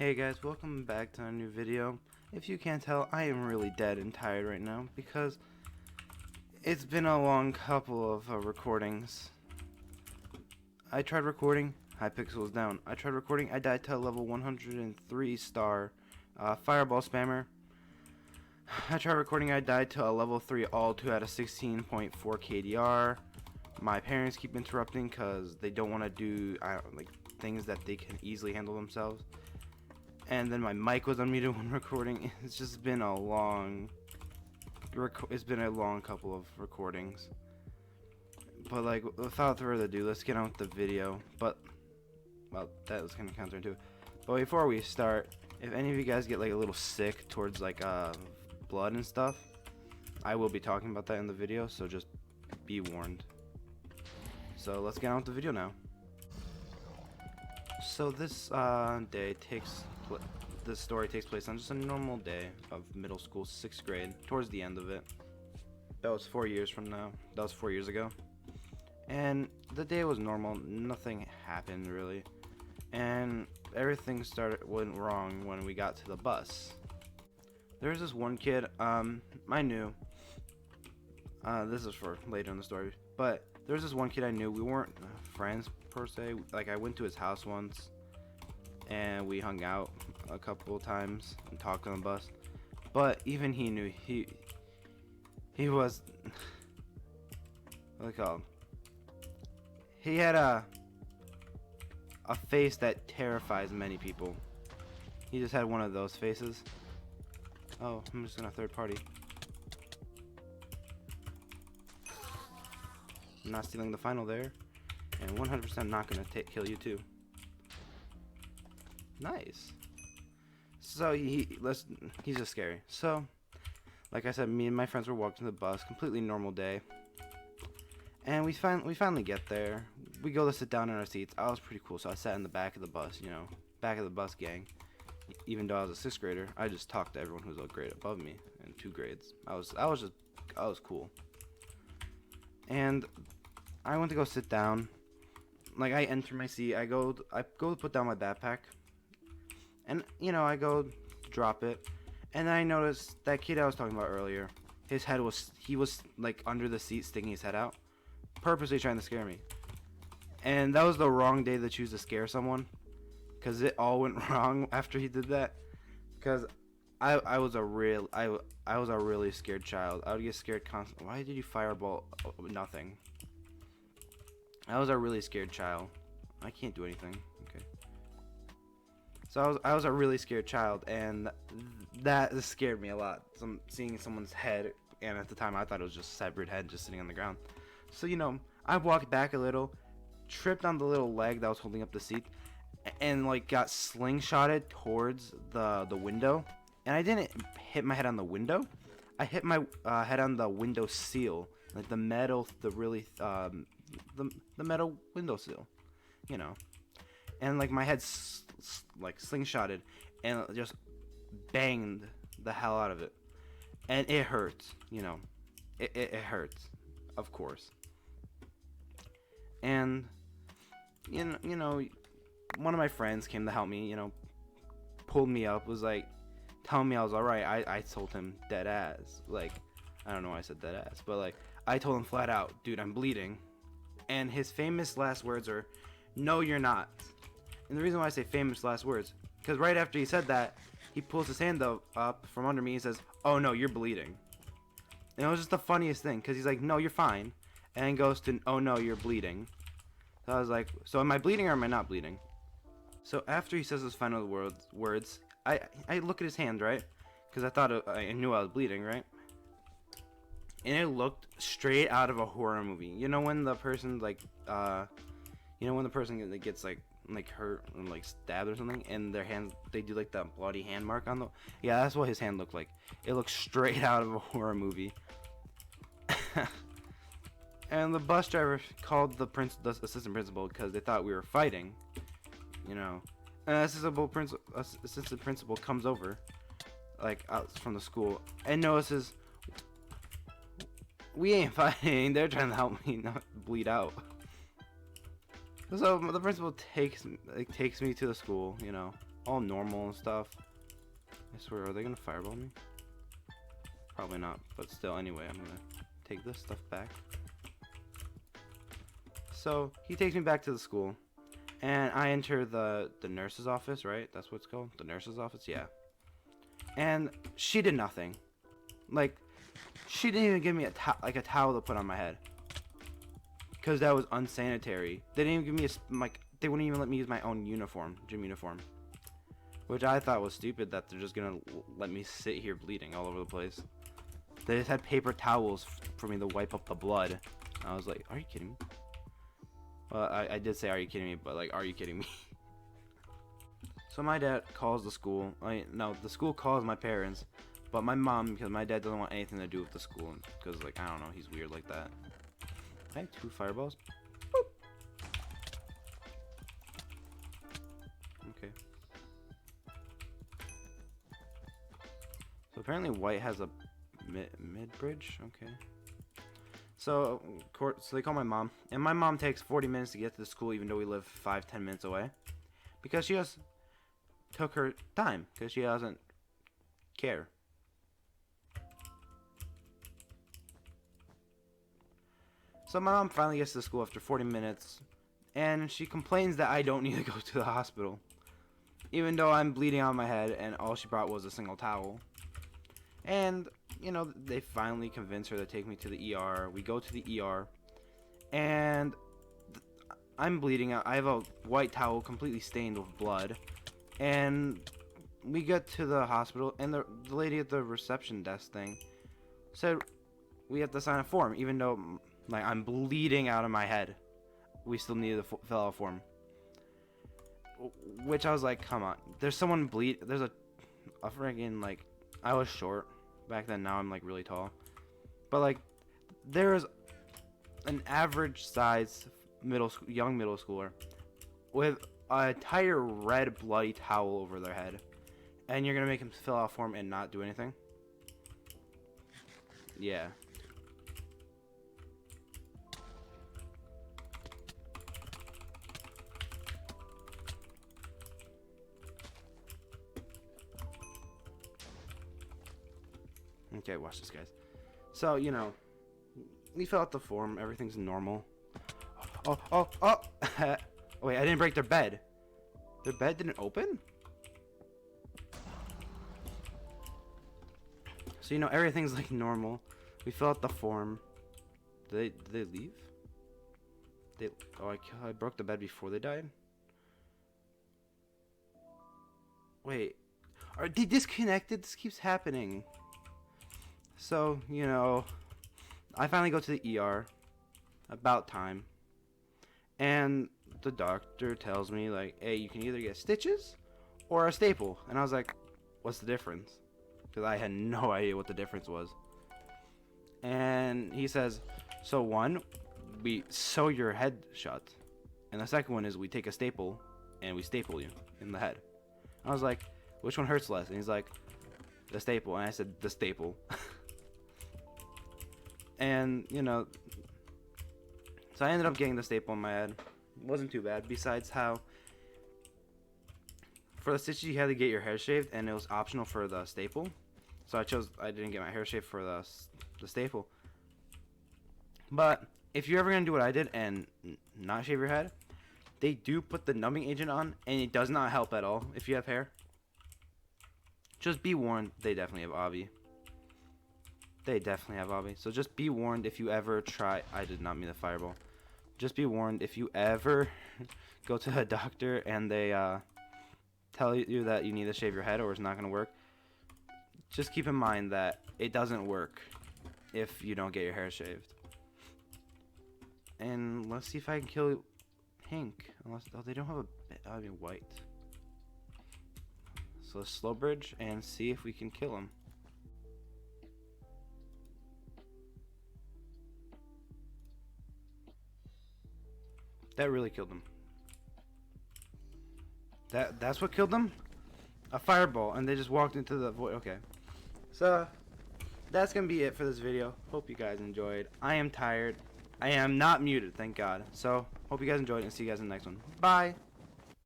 Hey guys, welcome back to a new video. If you can't tell, I am really dead and tired right now because it's been a long couple of recordings. I tried recording, Hypixel's down. I tried recording, I died to a level 103 star fireball spammer. I tried recording, I died to a level 3 all 2 out of 16.4 KDR. My parents keep interrupting because they don't want to do things that they can easily handle themselves. And then my mic was unmuted when recording. It's just been a long couple of recordings. But without further ado, let's get on with the video. But well, that was kind of counterintuitive. But before we start, if any of you guys get a little sick towards blood and stuff, I will be talking about that in the video, so just be warned. So let's get on with the video now. So this this story takes place on just a normal day of middle school, 6th grade, towards the end of it. That was 4 years from now. That was 4 years ago. And the day was normal. Nothing happened really. And everything went wrong when we got to the bus. There was this one kid I knew. This is for later in the story, but there was this one kid I knew. We weren't friends per se. I went to his house once and we hung out a couple of times and talked on the bus, but even he knew he was he had a face that terrifies many people. He just had one of those faces. Oh, I'm just gonna third party. I'm not stealing the final there, and 100% not gonna kill you too. Nice. So he's just scary. So, like I said, me and my friends were walking to the bus, completely normal day, and we finally get there. We go to sit down in our seats. I was pretty cool, so I sat in the back of the bus, back of the bus gang. Even though I was a 6th grader, I just talked to everyone who was a grade above me and 2 grades. I was cool. And I went to go sit down. I enter my seat. I go to put down my backpack, and I go drop it, and then I noticed that kid I was talking about earlier. His head was under the seat, sticking his head out, purposely trying to scare me. And that was the wrong day to choose to scare someone, because it all went wrong after he did that. Because I was a really scared child. I would get scared constantly. Why did you fireball? Nothing. I was a really scared child. I can't do anything. Okay. So I was a really scared child, and that scared me a lot. Seeing someone's head, and at the time I thought it was just a severed head just sitting on the ground. So I walked back a little, tripped on the little leg that was holding up the seat, and got slingshotted towards the window. And I didn't hit my head on the window. I hit my head on the window seal, the metal, the metal window seal, And my head slingshotted and just banged the hell out of it, and it hurts. It hurts, of course. And one of my friends came to help me. Pulled me up, was telling me I was alright. I told him dead ass. I don't know why I said dead ass, but I told him flat out, dude, I'm bleeding. And his famous last words are, no, you're not. And the reason why I say famous last words, because right after he said that, he pulls his hand up from under me and says, oh no, you're bleeding. And it was just the funniest thing, because he's like, no, you're fine. And then goes to, oh no, you're bleeding. So I was like, so am I bleeding or am I not bleeding? So after he says his final words, I look at his hand, right? Because I thought I knew I was bleeding, right? And it looked straight out of a horror movie. When the person when the person gets hurt or stabbed or something, and their hands, they do that bloody hand mark on the, yeah, that's what his hand looked like. It looked straight out of a horror movie. And the bus driver called the assistant principal because they thought we were fighting. And assistant principal comes over out from the school and notices we ain't fighting. They're trying to help me not bleed out. So the principal takes me to the school, all normal and stuff. I swear, are they gonna fireball me? Probably not, but still, anyway, I'm gonna take this stuff back. So he takes me back to the school, and I enter the nurse's office, right? That's what it's called, the nurse's office, yeah. And she did nothing. Like, she didn't even give me a towel to put on my head, because that was unsanitary. They didn't even give me they wouldn't even let me use my own uniform, gym uniform, which I thought was stupid, that they're just gonna let me sit here bleeding all over the place. They just had paper towels for me to wipe up the blood. I was like, are you kidding me? Well, I did say, are you kidding me? But, like, are you kidding me? So my dad calls the school. No, the school calls my parents. But my mom, because my dad doesn't want anything to do with the school. Because, like, I don't know, he's weird like that. I have 2 fireballs. Boop. Okay. So apparently white has a mid-bridge. Okay. So they call my mom, and my mom takes 40 minutes to get to the school, even though we live 5-10 minutes away, because she just took her time, because she doesn't care. So my mom finally gets to the school after 40 minutes, and she complains that I don't need to go to the hospital, even though I'm bleeding on my head, and all she brought was a single towel. And, you know, they finally convince her to take me to the ER. We go to the ER, and I'm bleeding out. I have a white towel completely stained with blood. And we get to the hospital, and the lady at the reception desk thing said we have to sign a form, even though, like, I'm bleeding out of my head. We still need to fill out a form. Which I was like, come on. There's someone there's a freaking, like, I was short back then. Now I'm, like, really tall. But, like, there's an average size young middle schooler with an entire red bloody towel over their head, and you're gonna make him fill out a form and not do anything? Yeah. Okay, watch this, guys. So, you know, we fill out the form. Everything's normal. Oh! Wait, I didn't break their bed. Their bed didn't open? So, you know, everything's, like, normal. We fill out the form. Did they leave? I broke the bed before they died? Wait. Are they disconnected? This keeps happening. So, you know, I finally go to the ER. About time. And the doctor tells me, like, hey, you can either get stitches or a staple. And I was like, what's the difference? Because I had no idea what the difference was. And he says, so one, we sew your head shut. And the second one is we take a staple and we staple you in the head. I was like, which one hurts less? And he's like, the staple. And I said, the staple. And, you know, so I ended up getting the staple in my head. It wasn't too bad, besides how for the stitches you had to get your hair shaved, and it was optional for the staple. So I didn't get my hair shaved for the staple. But if you're ever going to do what I did and not shave your head, they do put the numbing agent on, and it does not help at all if you have hair. Just be warned, they definitely have obby. They definitely have obby. So just be warned if you ever try. I did not mean the fireball. Just be warned if you ever go to a doctor and they tell you that you need to shave your head or it's not going to work. Just keep in mind that it doesn't work if you don't get your hair shaved. And let's see if I can kill Pink. Unless they don't have I mean white. So let's slow bridge and see if we can kill him. That really killed him. That's what killed them? A fireball, and they just walked into the void. Okay. So, that's going to be it for this video. Hope you guys enjoyed. I am tired. I am not muted, thank God. So, hope you guys enjoyed, and see you guys in the next one. Bye!